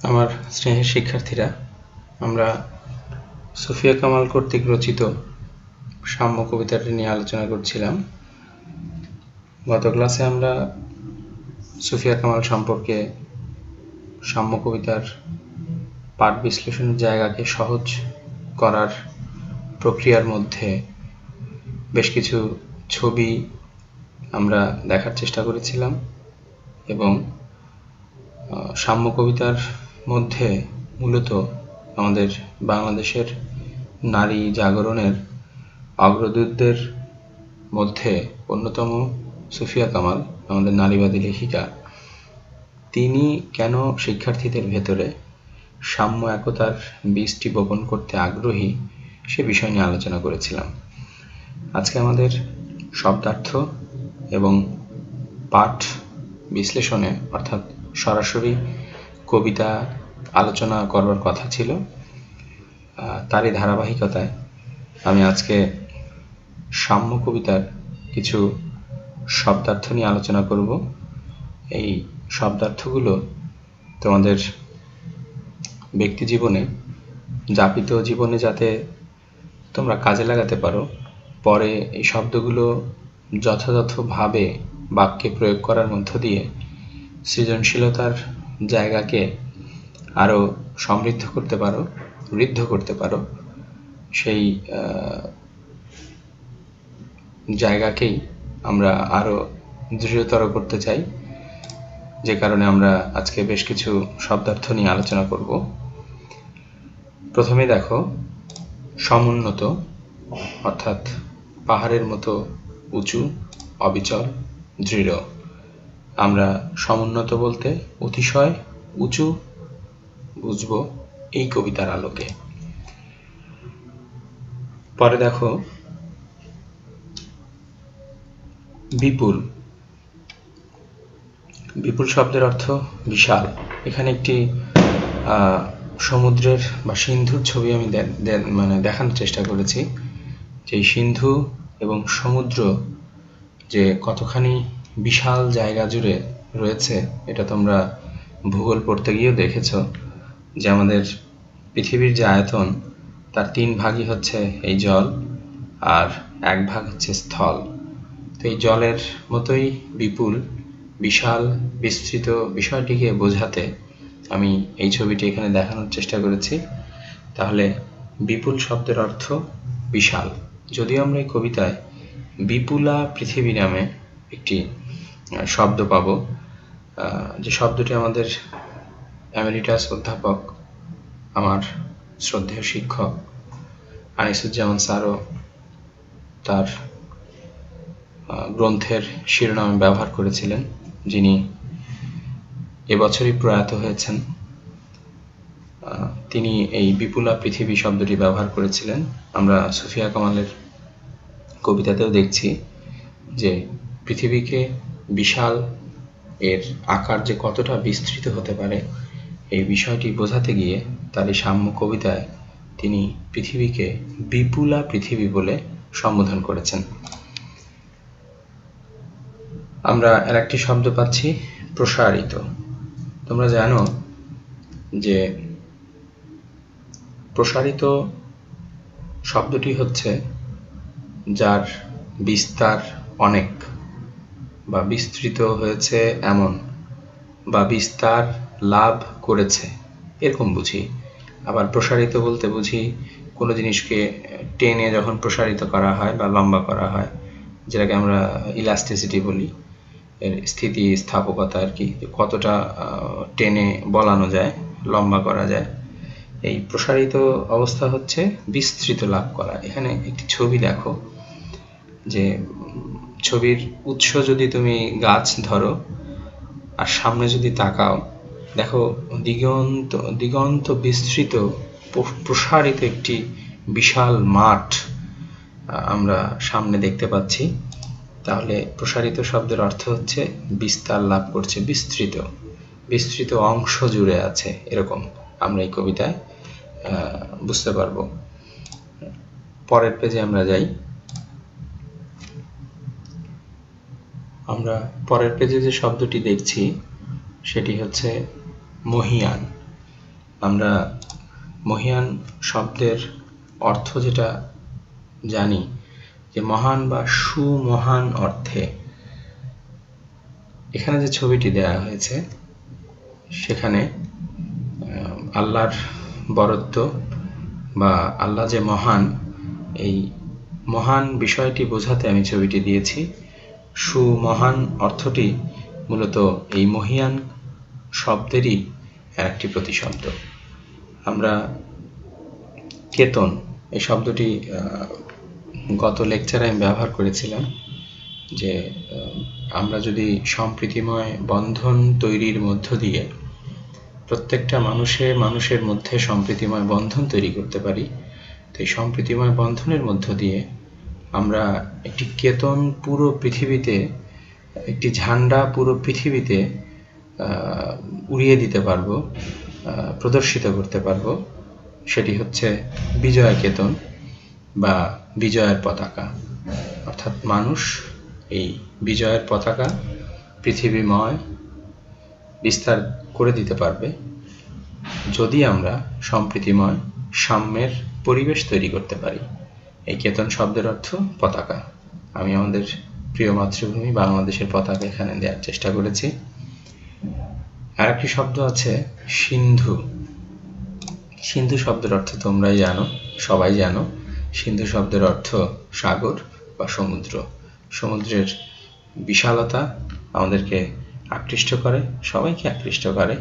আমার স্নেহের শিক্ষার্থীরা, আমরা সুফিয়া কামাল কর্তৃক রচিত সাম্য কবিতাটি নিয়ে আলোচনা করছিলাম। গত ক্লাসে আমরা সুফিয়া কামাল সম্পর্কে সাম্য কবিতার পাঠ বিশ্লেষণের জায়গাকে সহজ করার প্রক্রিয়ার মধ্যে বেশ কিছু ছবি আমরা দেখার চেষ্টা করেছিলাম এবং সাম্য কবিতার মধ্যে মূলত আমাদের বাংলাদেশের নারী জাগরণের অগ্রদূতদের মধ্যে অন্যতম সুফিয়া কামাল, আমাদের নারীবাদী লেখিকা, তিনি কেন শিক্ষার্থীদের ভেতরে সাম্য একতার বীজটি বপন করতে আগ্রহী সে বিষয় নিয়ে আলোচনা করেছিলাম। আজকে আমাদের শব্দার্থ এবং পাঠ বিশ্লেষণে অর্থাৎ সরাসরি কবিতা আলোচনা করবার কথা ছিল, তারই ধারাবাহিকতায় আমি আজকে সাম্য কবিতার কিছু শব্দার্থ নিয়ে আলোচনা করব। এই শব্দার্থগুলো তোমাদের ব্যক্তি জীবনে, যাপিত জীবনে যাতে তোমরা কাজে লাগাতে পারো, পরে এই শব্দগুলো যথাযথভাবে বাক্যে প্রয়োগ করার মধ্য দিয়ে সৃজনশীলতার জায়গাকে আরো সমৃদ্ধ করতে পারো, ঋদ্ধ করতে পারো, সেই জায়গাকেই আমরা আরো দৃঢ়তর করতে চাই, যে কারণে আমরা আজকে বেশ কিছু শব্দার্থ নিয়ে আলোচনা করব। প্রথমে দেখো, সমুন্নত অর্থাৎ পাহাড়ের মতো উঁচু, অবিচল, দৃঢ়। আমরা সমুন্নত বলতে অতিশয় উঁচু বুঝব এই কবিতার আলোকে। পরে দেখো, বিপুল। বিপুল শব্দের অর্থ বিশাল। এখানে একটি সমুদ্রের বা সিন্ধুর ছবি আমি দেখানোর চেষ্টা করেছি, যে সিন্ধু এবং সমুদ্র যে কতখানি বিশাল জায়গা জুড়ে রয়েছে, এটা তোমরা ভূগোল পড়তে গিয়েও দেখেছ, যে আমাদের পৃথিবীর যে আয়তন তার 3 ভাগই হচ্ছে এই জল আর 1 ভাগ হচ্ছে স্থল। তো এই জলের মতোই বিপুল, বিশাল, বিস্তৃত বিষয়টিকে বোঝাতে আমি এই ছবিটি এখানে দেখানোর চেষ্টা করেছি। তাহলে বিপুল শব্দের অর্থ বিশাল। যদিও আমরা এই কবিতায় বিপুলা পৃথিবী নামে একটি শব্দ পাব, যে শব্দটি আমাদের এমেরিটাস অধ্যাপক, আমার শ্রদ্ধেয় শিক্ষক আনিসুজ্জামান স্যারও তার গ্রন্থের শিরোনামে ব্যবহার করেছিলেন, যিনি এবছরই প্রয়াত হয়েছেন। তিনি এই বিপুলা পৃথিবী শব্দটি ব্যবহার করেছিলেন। আমরা সুফিয়া কামালের কবিতাতেও দেখছি যে পৃথিবীকে বিশাল, এর আকার যে কতটা বিস্তৃত হতে পারে, এই বিষয়টি বোঝাতে গিয়ে তার এই সাম্য কবিতায় তিনি পৃথিবীকে বিপুলা পৃথিবী বলে সম্বোধন করেছেন। আমরা আর একটি শব্দ পাচ্ছি, প্রসারিত। তোমরা জানো যে প্রসারিত শব্দটি হচ্ছে যার বিস্তার অনেক, বা বিস্তৃত হয়েছে এমন, বা বিস্তার লাভ করেছে এরকম বুঝি। আবার প্রসারিত বলতে বুঝি কোনো জিনিসকে টেনে যখন প্রসারিত করা হয় বা লম্বা করা হয়, যেটাকে আমরা ইলাস্টিসিটি বলি, এর স্থিতি স্থাপকতা আর কি, কতটা টেনে বলানো যায়, লম্বা করা যায়। এই প্রসারিত অবস্থা হচ্ছে বিস্তৃত লাভ করা। এখানে একটি ছবি দেখো, যে ছবির উৎস যদি তুমি গাছ ধরো আর সামনে যদি তাকাও, দেখো দিগন্ত বিস্তৃত প্রসারিত একটি বিশাল মাঠ আমরা সামনে দেখতে পাচ্ছি। তাহলে প্রসারিত শব্দের অর্থ হচ্ছে বিস্তার লাভ করছে, বিস্তৃত অংশ জুড়ে আছে, এরকম আমরা এই কবিতায় বুঝতে পারবো। পরের পেজে আমরা যাই। আমরা পরের পেজে যে শব্দটি দেখছি সেটি হচ্ছে মহীয়ান। আমরা মহিয়ান শব্দের অর্থ যেটা জানি যে মহান বা সুমহান অর্থে, এখানে যে ছবিটি দেয়া হয়েছে সেখানে আল্লাহর বরত্ব বা আল্লাহ যে মহান, এই মহান বিষয়টি বোঝাতে আমি ছবিটি দিয়েছি। সুমহান অর্থটি মূলত এই মহিয়ান শব্দেরই একটি প্রতিশব্দ। আমরা কেতন এই শব্দটি গত লেকচারে আমি ব্যবহার করেছিলাম যে আমরা যদি সম্প্রীতিময় বন্ধন তৈরির মধ্য দিয়ে প্রত্যেকটা মানুষের মধ্যে সম্প্রীতিময় বন্ধন তৈরি করতে পারি, তো এই সম্প্রীতিময় বন্ধনের মধ্য দিয়ে আমরা একটি কেতন পুরো পৃথিবীতে, একটি ঝান্ডা পুরো পৃথিবীতে উড়িয়ে দিতে পারবো, প্রদর্শিত করতে পারবো। সেটি হচ্ছে বিজয় কেতন বা বিজয়ের পতাকা। অর্থাৎ মানুষ এই বিজয়ের পতাকা পৃথিবীময় বিস্তার করে দিতে পারবে যদি আমরা সম্প্রীতিময় সাম্যের পরিবেশ তৈরি করতে পারি। এই কেতন শব্দের অর্থ পতাকা। আমি আমাদের প্রিয় মাতৃভূমি বাংলাদেশের পতাকা এখানে দেওয়ার চেষ্টা করেছি। আর একটি শব্দ আছে সিন্ধু। সিন্ধু শব্দের অর্থ তোমরাই জানো, সবাই জানো। সিন্ধু শব্দের অর্থ সাগর বা সমুদ্র। সমুদ্রের বিশালতা আমাদেরকে আকৃষ্ট করে, সবাইকে আকৃষ্ট করে।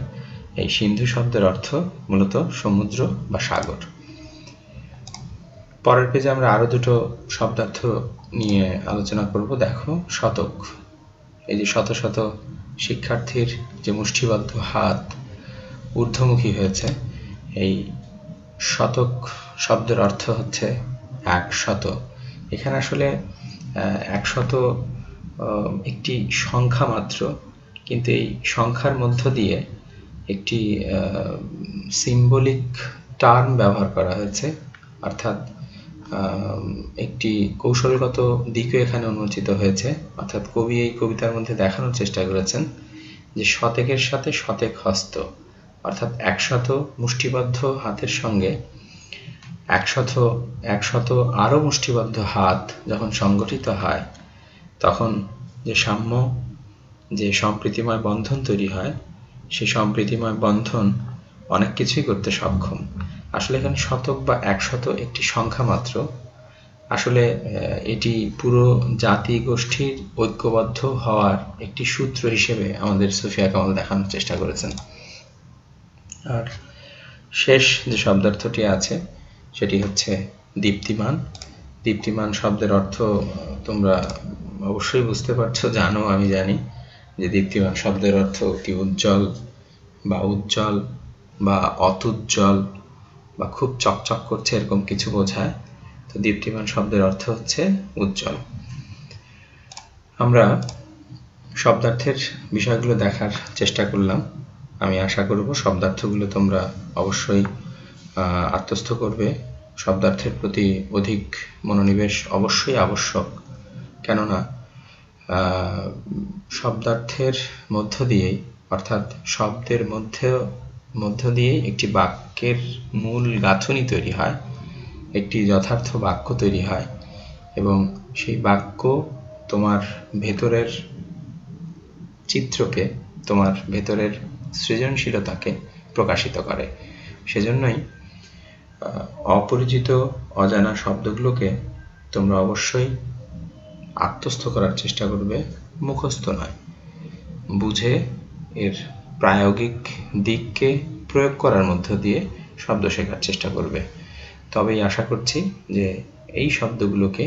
এই সিন্ধু শব্দের অর্থ মূলত সমুদ্র বা সাগর। পরের পেজে আমরা আরো দুটো শব্দার্থ নিয়ে আলোচনা করব। দেখো, শতক। এই যে শত শত শিক্ষার্থীর যে মুষ্টিবদ্ধ হাত ঊর্ধ্বমুখী হয়েছে, এই শতক শব্দের অর্থ হচ্ছে 100। এখানে আসলে 100 একটি সংখ্যা মাত্র, কিন্তু এই সংখ্যার মধ্য দিয়ে একটি সিম্বলিক টার্ম ব্যবহার করা হয়েছে, অর্থাৎ একটি কৌশলগত দিকও এখানে উন্মোচিত হয়েছে। অর্থাৎ কবি এই কবিতার মধ্যে দেখানোর চেষ্টা করেছেন যে শতেকের সাথে শতেক হস্ত, অর্থাৎ 100 মুষ্টিবদ্ধ হাতের সঙ্গে 100 আরো মুষ্টিবদ্ধ হাত যখন সংগঠিত হয়, তখন যে সাম্য, যে সম্প্রীতিময় বন্ধন তৈরি হয়, সেই সম্প্রীতিময় বন্ধন অনেক কিছুই করতে সক্ষম। আসলে এখানে শতক বা 100 একটি সংখ্যা মাত্র। আসলে এটি পুরো জাতি গোষ্ঠীর ঐক্যবদ্ধ হওয়ার একটি সূত্র হিসেবে আমাদের সুফিয়া কামাল দেখানোর চেষ্টা করেছেন। আর শেষ যে শব্দার্থটি আছে সেটি হচ্ছে দীপ্তিমান। দীপ্তিমান শব্দের অর্থ তোমরা অবশ্যই বুঝতে পারছো, জানো, আমি জানি যে দীপ্তিমান শব্দের অর্থ কি উজ্জ্বল বা উজ্জ্বল বা অতুজ্জ্বল বা খুব চকচক করছে এরকম কিছু বোঝায়। তো দীপ্তিমান শব্দের অর্থ হচ্ছে উজ্জ্বল। আমরা শব্দার্থের বিষয়গুলো দেখার চেষ্টা করলাম। আমি আশা করব শব্দার্থগুলো তোমরা অবশ্যই আত্মস্থ করবে। শব্দার্থের প্রতি অধিক মনোনিবেশ অবশ্যই আবশ্যক, কেননা শব্দার্থের মধ্য দিয়েই, অর্থাৎ শব্দের মধ্য দিয়েই একটি বাক্যের মূল গাঁথনি তৈরি হয়, একটি যথার্থ বাক্য তৈরি হয়, এবং সেই বাক্য তোমার ভেতরের চিত্রকে, তোমার ভেতরের সৃজনশীলতাকে প্রকাশিত করে। সেজন্যই অপরিচিত অজানা শব্দগুলোকে তোমরা অবশ্যই আত্মস্থ করার চেষ্টা করবে, মুখস্থ নয়। বুঝে এর প্রায়োগিক দিককে প্রয়োগ করার মধ্য দিয়ে শব্দ শেখার চেষ্টা করবে। তবেই আশা করছি যে এই শব্দগুলোকে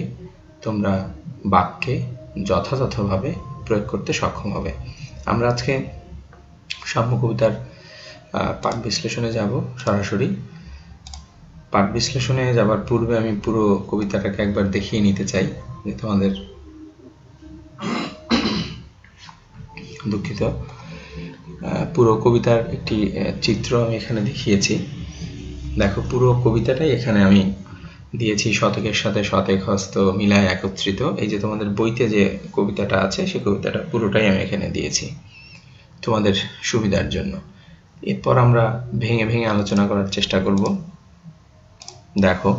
তোমরা বাক্যে যথাযথভাবে প্রয়োগ করতে সক্ষম হবে। আমরা আজকে সাম্য কবিতার পাঠ বিশ্লেষণে যাব সরাসরি। পাঠ বিশ্লেষণে যাবার পূর্বে আমি পুরো কবিতাটাকে একবার দেখিয়ে নিতে চাই, যে তোমাদের দুঃখিত, পুরো কবিতার একটি চিত্র আমি এখানে দেখিয়েছি। দেখো, পুরো কবিতাটাই এখানে আমি দিয়েছি শতকের সাথে শতেক হস্ত মিলায় একত্রিত। এই যে তোমাদের বইতে যে কবিতাটা আছে, সেই কবিতাটা পুরোটাই আমি এখানে দিয়েছি তোমাদের সুবিধার জন্য। এরপর আমরা ভেঙে ভেঙে আলোচনা করার চেষ্টা করব। দেখো,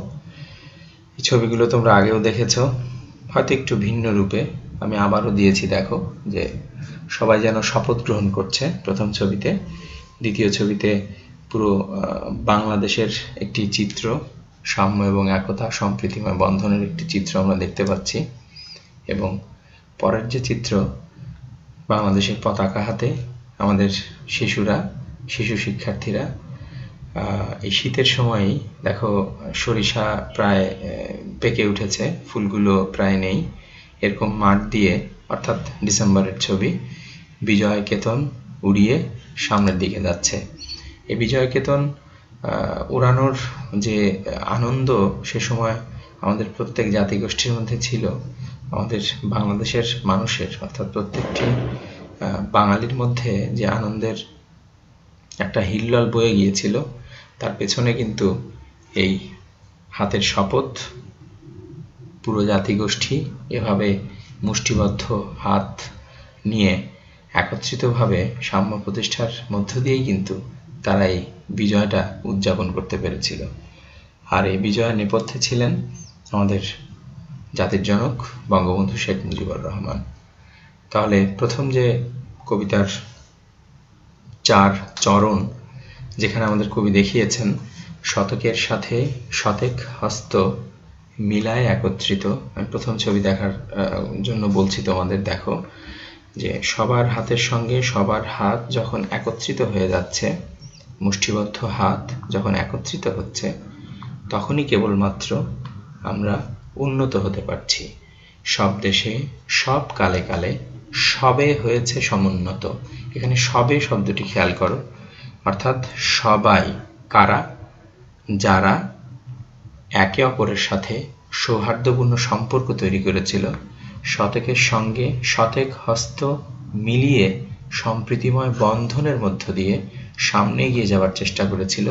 এই ছবিগুলো তোমরা আগেও দেখেছো, হয়তো একটু ভিন্ন রূপে আমি আবারও দিয়েছি। দেখো যে সবাই যেন শপথ গ্রহণ করছে প্রথম ছবিতে। দ্বিতীয় ছবিতে পুরো বাংলাদেশের একটি চিত্র, সাম্য এবং একতা, সম্প্রীতিময় বন্ধনের একটি চিত্র আমরা দেখতে পাচ্ছি। এবং পরের যে চিত্র, বাংলাদেশের পতাকা হাতে আমাদের শিশুরা, শিশু শিক্ষার্থীরা এই শীতের সময়ই দেখো সরিষা প্রায় পেকে উঠেছে, ফুলগুলো প্রায় নেই, এরকম মাঠ দিয়ে, অর্থাৎ ডিসেম্বরের ছবি, বিজয় কেতন উড়িয়ে সামনের দিকে যাচ্ছে। এই বিজয় কেতন উড়ানোর যে আনন্দ সে সময় আমাদের প্রত্যেক জাতিগোষ্ঠীর মধ্যে ছিল, আমাদের বাংলাদেশের মানুষের, অর্থাৎ প্রত্যেকটি বাঙালির মধ্যে যে আনন্দের একটা হিল্লোল বয়ে গিয়েছিল, তার পেছনে কিন্তু এই হাতের শপথ, পুরো জাতিগোষ্ঠী এভাবে মুষ্টিবদ্ধ হাত নিয়ে একত্রিতভাবে সাম্য প্রতিষ্ঠার মধ্য দিয়েই কিন্তু তারা এই বিজয়টা উদযাপন করতে পেরেছিল। আর এই বিজয়ের নেপথ্যে ছিলেন আমাদের জাতির জনক বঙ্গবন্ধু শেখ মুজিবুর রহমান। তাহলে প্রথম যে কবিতার 4 চরণ, যেখানে আমাদের কবি দেখিয়েছেন শতকের সাথে শতেক হস্ত মিলায় একত্রিত। আমি প্রথম ছবি দেখার জন্য বলছি তোমাদের। দেখো যে সবার হাতের সঙ্গে সবার হাত যখন একত্রিত হয়ে যাচ্ছে, মুষ্টিবদ্ধ হাত যখন একত্রিত হচ্ছে, তখনই কেবলমাত্র আমরা উন্নত হতে পারছি। সব দেশে সব কালে কালে সবে হয়েছে সমুন্নত। এখানে সবে শব্দটি খেয়াল করো, অর্থাৎ সবাই কারা? যারা একে অপরের সাথে সৌহার্দ্যপূর্ণ সম্পর্ক তৈরি করেছিল, শতকের সঙ্গে শতেক হস্ত মিলিয়ে সম্প্রীতিময় বন্ধনের মধ্য দিয়ে সামনে এগিয়ে যাওয়ার চেষ্টা করেছিল,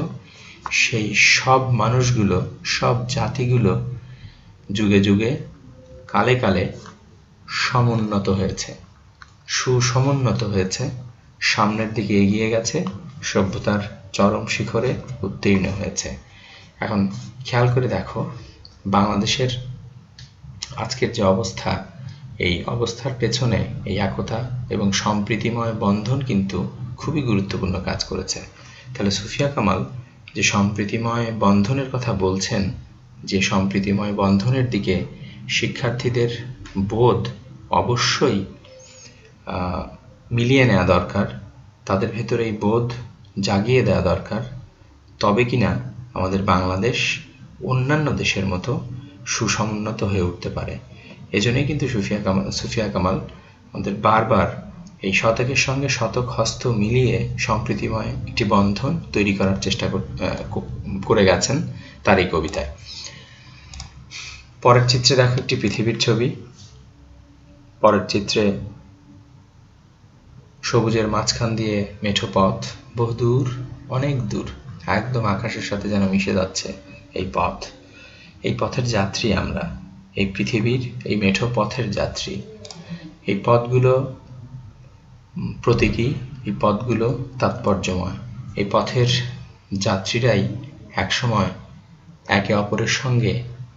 সেই সব মানুষগুলো, সব জাতিগুলো যুগে যুগে কালে কালে সমুন্নত হয়েছে, সুসমুন্নত হয়েছে, সামনের দিকে এগিয়ে গেছে, সভ্যতার চরম শিখরে উত্তীর্ণ হয়েছে। এখন খেয়াল করে দেখো, বাংলাদেশের আজকের যে অবস্থা, এই অবস্থার পেছনে এই একতা এবং সম্প্রীতিময় বন্ধন কিন্তু খুবই গুরুত্বপূর্ণ কাজ করেছে। তাহলে সুফিয়া কামাল যে সম্প্রীতিময় বন্ধনের কথা বলছেন, যে সম্প্রীতিময় বন্ধনের দিকে শিক্ষার্থীদের বোধ অবশ্যই মিলিয়ে নেওয়া দরকার, তাদের ভেতরে এই বোধ জাগিয়ে দেওয়া দরকার, তবে কিনা আমাদের বাংলাদেশ অন্যান্য দেশের মতো সুসমুন্নত হয়ে উঠতে পারে। এজন্যই কিন্তু সুফিয়া কামাল আমাদের বারবার এই শতকের সঙ্গে শতক হস্ত মিলিয়ে সম্প্রীতিময় একটি বন্ধন তৈরি করার চেষ্টা করে গেছেন তার এই কবিতায়। পরের চিত্রে দেখো একটি পৃথিবীর ছবি। পরের চিত্রে সবুজের মাঝখান দিয়ে মেঠো পথ, বহুদূর, অনেক দূর, একদম আকাশের সাথে যেন মিশে যাচ্ছে এই পথ। এই পথের যাত্রী আমরা, এই পৃথিবীর এই মেঠো পথের যাত্রী। এই পথগুলো প্রতীকী, এই পথগুলো তাৎপর্যময়। এই পথের যাত্রীরাই একসময় একে অপরের সঙ্গে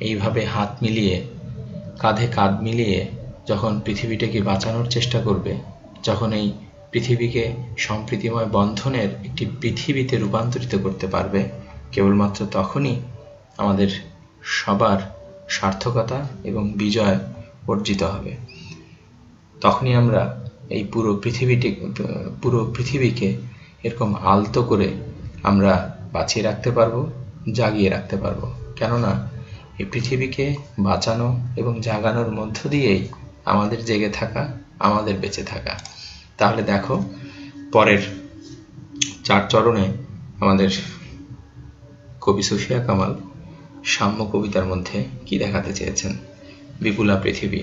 এইভাবে হাত মিলিয়ে, কাঁধে কাঁধ মিলিয়ে যখন পৃথিবীটাকে বাঁচানোর চেষ্টা করবে, যখন এই পৃথিবীকে সম্প্রীতিময় বন্ধনের একটি পৃথিবীতে রূপান্তরিত করতে পারবে, কেবলমাত্র তখনই আমাদের সবার সার্থকতা এবং বিজয় অর্জিত হবে। তখনই আমরা এই পুরো পৃথিবীকে এরকম আলতো করে আমরা বাঁচিয়ে রাখতে পারবো, জাগিয়ে রাখতে পারবো। কেননা এই পৃথিবীকে বাঁচানো এবং জাগানোর মধ্য দিয়েই আমাদের জেগে থাকা, আমাদের বেঁচে থাকা। তাহলে দেখো পরের 4 চরণে আমাদের কবি সুফিয়া কামাল সাম্য কবিতার মধ্যে কি দেখাতে চেয়েছেন। বিপুলা পৃথিবী,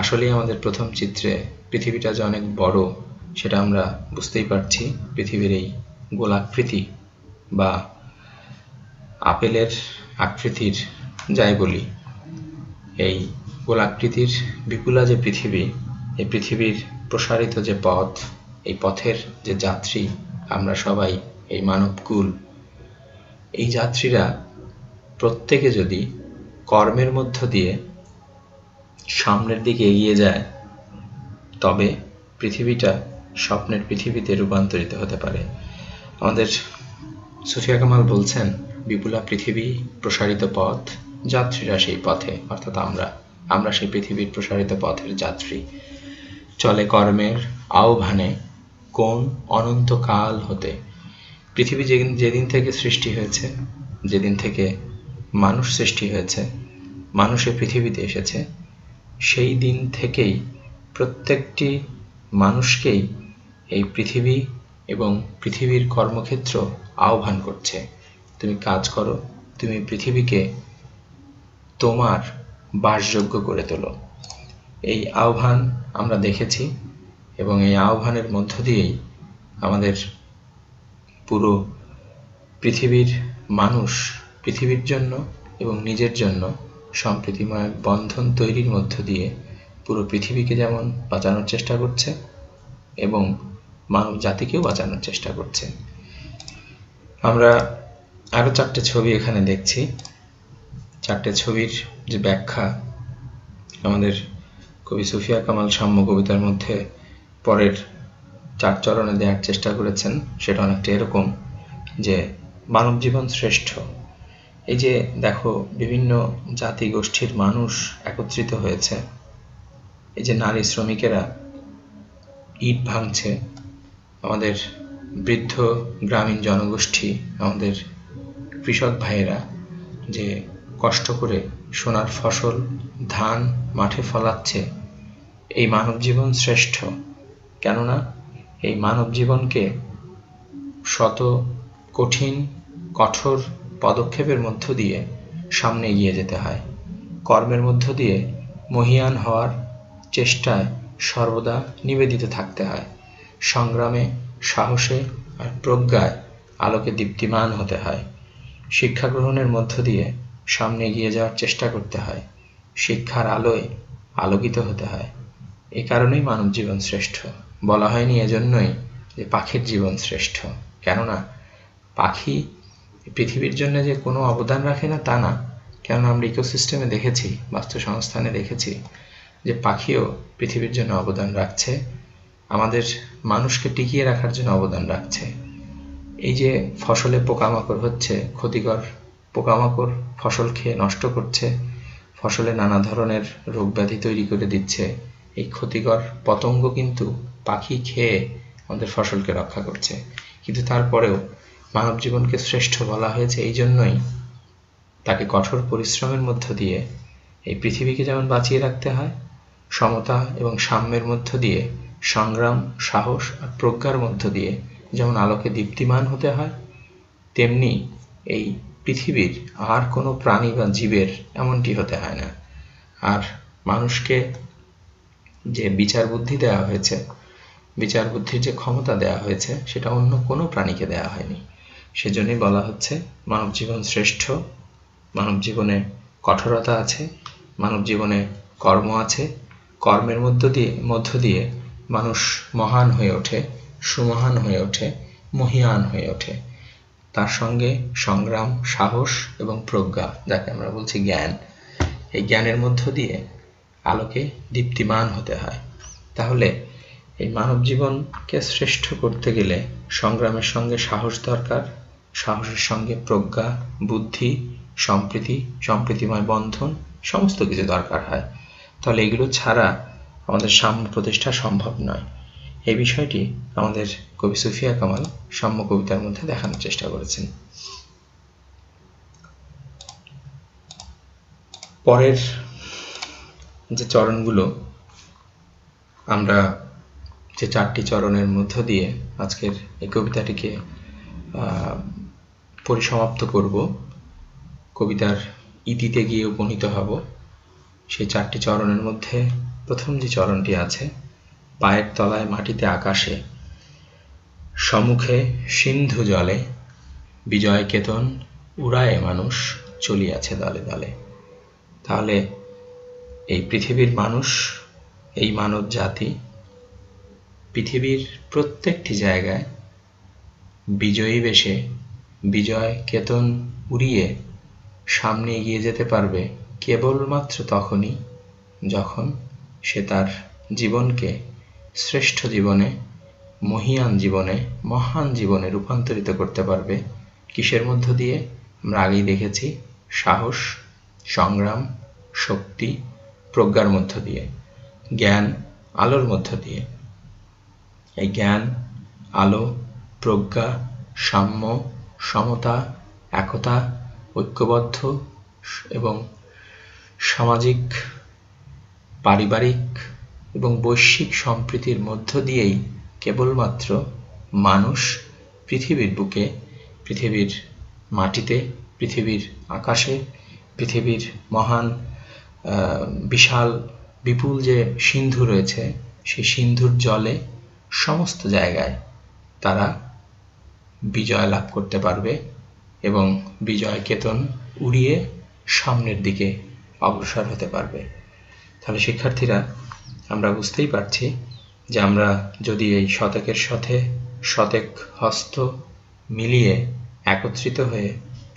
আসলেই আমাদের প্রথম চিত্রে পৃথিবীটা যে অনেক বড় সেটা আমরা বুঝতেই পারছি। পৃথিবীর এই গোলাকৃতি বা আপেলের আকৃতির যাই বলি, এই গোলাকৃতির বিপুলা যে পৃথিবী, এই পৃথিবীর প্রসারিত যে পথ, এই পথের যে যাত্রী আমরা সবাই এই মানবকুল, এই যাত্রীরা প্রত্যেকে যদি কর্মের মধ্য দিয়ে সামনের দিকে এগিয়ে যায়, তবে পৃথিবীটা স্বপ্নের পৃথিবীতে রূপান্তরিত হতে পারে। আমাদের সুফিয়া কামাল বলছেন, বিপুলা পৃথিবী প্রসারিত পথ, যাত্রীরা সেই পথে, অর্থাৎ আমরা সেই পৃথিবীর প্রসারিত পথের যাত্রী। চলে কর্মের আহ্বানে কোন অনন্তকাল হতে। পৃথিবী যেদিন থেকে সৃষ্টি হয়েছে, যেদিন থেকে মানুষ সৃষ্টি হয়েছে, মানুষের পৃথিবীতে এসেছে, সেই দিন থেকেই প্রত্যেকটি মানুষকেই এই পৃথিবী এবং পৃথিবীর কর্মক্ষেত্র আহ্বান করছে, তুমি কাজ করো, তুমি পৃথিবীকে তোমার বাসযোগ্য করে তোলো। এই আহ্বান আমরা দেখেছি এবং এই আহ্বানের মধ্য দিয়েই আমাদের পুরো পৃথিবীর মানুষ পৃথিবীর জন্য এবং নিজের জন্য সম্প্রীতিময় বন্ধন তৈরির মধ্য দিয়ে পুরো পৃথিবীকে যেমন বাঁচানোর চেষ্টা করছে এবং মানব জাতিকেও বাঁচানোর চেষ্টা করছে। আমরা আরো 4টে ছবি এখানে দেখছি। 4টে ছবির যে ব্যাখ্যা আমাদের কবি সুফিয়া কামাল সাম্য কবিতার মধ্যে পরের 4 চরণে দেওয়ার চেষ্টা করেছেন, সেটা অনেকটা এরকম যে মানব জীবন শ্রেষ্ঠ। এই যে দেখো, বিভিন্ন জাতি গোষ্ঠীর মানুষ একত্রিত হয়েছে, এই যে নারী শ্রমিকেরা ইট ভাঙছে, আমাদের বৃদ্ধ গ্রামীণ জনগোষ্ঠী, আমাদের কৃষক ভাইয়েরা যে কষ্ট করে সোনার ফসল ধান মাঠে ফলাচ্ছে, এই মানব জীবন শ্রেষ্ঠ। কেননা এই মানব জীবনকে শত কঠিন কঠোর পদক্ষেপের মধ্য দিয়ে সামনে এগিয়ে যেতে হয়, কর্মের মধ্য দিয়ে মহীয়ান হওয়ার চেষ্টায় সর্বদা নিবেদিত থাকতে হয়, সংগ্রামে সাহসে আর প্রজ্ঞায় আলোকে দীপ্তিমান হতে হয়, শিক্ষা গ্রহণের মধ্য দিয়ে সামনে এগিয়ে যাওয়ার চেষ্টা করতে হয়, শিক্ষার আলোয় আলোকিত হতে হয়। এই কারণেই মানব জীবন শ্রেষ্ঠ। বলা হয়নি এজন্যই যে পাখির জীবন শ্রেষ্ঠ, কেননা পাখি পৃথিবীর জন্য যে কোনো অবদান রাখে না তা না, কেননা আমরা ইকোসিস্টেমে দেখেছি, বাস্তু সংস্থানে দেখেছি যে পাখিও পৃথিবীর জন্য অবদান রাখছে, আমাদের মানুষকে টিকিয়ে রাখার জন্য অবদান রাখছে। এই যে ফসলে পোকামাকড় হচ্ছে, ক্ষতিকর পোকামাকড় ফসল খেয়ে নষ্ট করছে, ফসলে নানা ধরনের রোগ ব্যাধি তৈরি করে দিচ্ছে, এই ক্ষতিকর পতঙ্গ কিন্তু পাখি খেয়ে আমাদের ফসলকে রক্ষা করছে। কিন্তু তারপরেও মানব জীবনকে শ্রেষ্ঠ বলা হয়েছে এই জন্যই, তাকে কঠোর পরিশ্রমের মধ্য দিয়ে এই পৃথিবীকে যেমন বাঁচিয়ে রাখতে হয়, সমতা এবং সাম্যের মধ্য দিয়ে সংগ্রাম সাহস আর প্রজ্ঞার মধ্য দিয়ে যেমন আলোকে দীপ্তিমান হতে হয়, তেমনি এই পৃথিবীর আর কোনো প্রাণী বা জীবের এমনটি হতে হয় না। আর মানুষকে যে বিচার বুদ্ধি দেওয়া হয়েছে, বিচার বুদ্ধির যে ক্ষমতা দেওয়া হয়েছে, সেটা অন্য কোনো প্রাণীকে দেওয়া হয়নি। সেজন্যই বলা হচ্ছে মানব জীবন শ্রেষ্ঠ। মানব জীবনে কঠোরতা আছে, মানব জীবনে কর্ম আছে, কর্মের মধ্য দিয়ে মানুষ মহান হয়ে ওঠে, সুমহান হয়ে ওঠে, মহীয়ান হয়ে ওঠে। তার সঙ্গে সংগ্রাম সাহস এবং প্রজ্ঞা, যাকে আমরা বলছি জ্ঞান, এই জ্ঞানের মধ্য দিয়ে আলোকে দীপ্তিমান হতে হয়। তাহলে এই মানব জীবনকে শ্রেষ্ঠ করতে গেলে সংগ্রামের সঙ্গে সাহস দরকার, সাহসের সঙ্গে প্রজ্ঞা বুদ্ধি সম্প্রীতিময় বন্ধন সমস্ত কিছু দরকার হয়। তাহলে এগুলো ছাড়া আমাদের সাম্য প্রতিষ্ঠা সম্ভব নয়। এই বিষয়টি আমাদের কবি সুফিয়া কামাল সাম্য কবিতার মধ্যে দেখানোর চেষ্টা করেছেন। পরের যে চরণগুলো, আমরা যে 4টি চরণের মধ্য দিয়ে আজকের এই কবিতাটিকে পরিসমাপ্ত করব, কবিতার ইতিতে গিয়ে উপনীত হব, সেই 4টি চরণের মধ্যে প্রথম যে চরণটি আছে, পায়ের তলায় মাটিতে আকাশে, সম্মুখে সিন্ধু জলে, বিজয় কেতন উড়ায়ে মানুষ চলিয়াছে দলে দলে। তাহলে এই পৃথিবীর মানুষ, এই মানব জাতি পৃথিবীর প্রত্যেকটি জায়গায় বিজয়ী বেশে বিজয় কেতন উড়িয়ে সামনে এগিয়ে যেতে পারবে কেবলমাত্র তখনই যখন সে তার জীবনকে শ্রেষ্ঠ জীবনে, মহীয়ান জীবনে, মহান জীবনে রূপান্তরিত করতে পারবে। কিসের মধ্য দিয়ে? আমরা আগেই দেখেছি, সাহস, সংগ্রাম, শক্তি, প্রজ্ঞার মধ্য দিয়ে, জ্ঞান, আলোর মধ্য দিয়ে। এই জ্ঞান, আলো, প্রজ্ঞা, সাম্য, সমতা, একতা, ঐক্যবদ্ধ এবং সামাজিক, পারিবারিক এবং বৈশ্বিক সম্প্রীতির মধ্য দিয়েই কেবলমাত্র মানুষ পৃথিবীর বুকে, পৃথিবীর মাটিতে, পৃথিবীর আকাশে, পৃথিবীর মহান বিশাল বিপুল যে সিন্ধু রয়েছে, সেই সিন্ধুর জলে সমস্ত জায়গায় তারা বিজয় লাভ করতে পারবে এবং বিজয় কেতন উড়িয়ে সামনের দিকে অগ্রসর হতে পারবে। তাহলে শিক্ষার্থীরা, আমরা বুঝতেই পারছি যে আমরা যদি এই শতকের সাথে শতক হস্ত মিলিয়ে একত্রিত হয়ে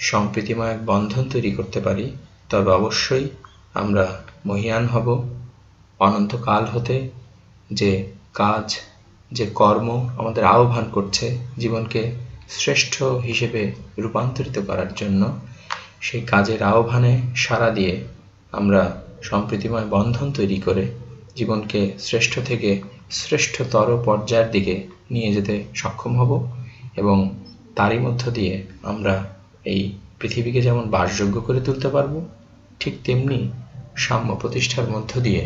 সম্প্রীতিময় এক বন্ধন তৈরি করতে পারি, তবে অবশ্যই আমরা মহীয়ান হব। অনন্তকাল হতে যে কাজ, যে কর্ম আমাদের আহ্বান করছে জীবনকে শ্রেষ্ঠ হিসেবে রূপান্তরিত করার জন্য, সেই কাজের আহ্বানে সাড়া দিয়ে আমরা সম্প্রীতিময় বন্ধন তৈরি করে জীবনকে শ্রেষ্ঠ থেকে শ্রেষ্ঠতর পর্যায়ের দিকে নিয়ে যেতে সক্ষম হব এবং তারই মধ্য দিয়ে আমরা এই পৃথিবীকে যেমন বাসযোগ্য করে তুলতে পারব, ঠিক তেমনি সাম্য প্রতিষ্ঠার মধ্য দিয়ে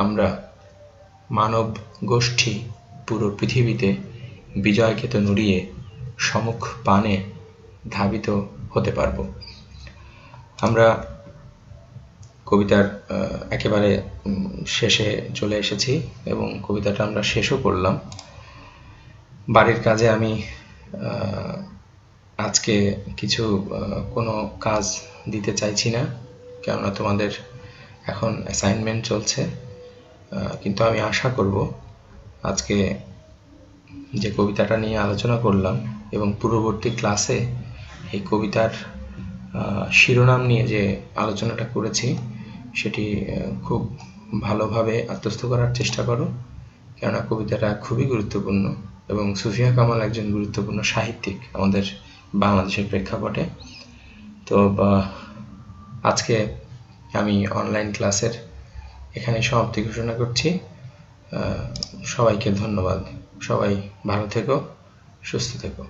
আমরা মানব গোষ্ঠী পুরো পৃথিবীতে বিজয় কেতন উড়িয়ে সম্মুখ পানে ধাবিত হতে পারব। আমরা কবিতার একেবারে শেষে চলে এসেছি এবং কবিতাটা আমরা শেষও করলাম। বাড়ির কাজে আমি আজকে কোনো কাজ দিতে চাইছি না, কেননা তোমাদের এখন অ্যাসাইনমেন্ট চলছে। কিন্তু আমি আশা করব আজকে যে কবিতাটা নিয়ে আলোচনা করলাম এবং পূর্ববর্তী ক্লাসে এই কবিতার শিরোনাম নিয়ে যে আলোচনাটা করেছি সেটি খুব ভালোভাবে আত্মস্থ করার চেষ্টা করো, কেননা কবিতাটা খুবই গুরুত্বপূর্ণ এবং সুফিয়া কামাল একজন গুরুত্বপূর্ণ সাহিত্যিক আমাদের বাংলাদেশের প্রেক্ষাপটে। তো আজকে আমি অনলাইন ক্লাসের এখানে সমাপ্তি ঘোষণা করছি। সবাইকে ধন্যবাদ। সবাই ভালো থেকো, সুস্থ থেকো।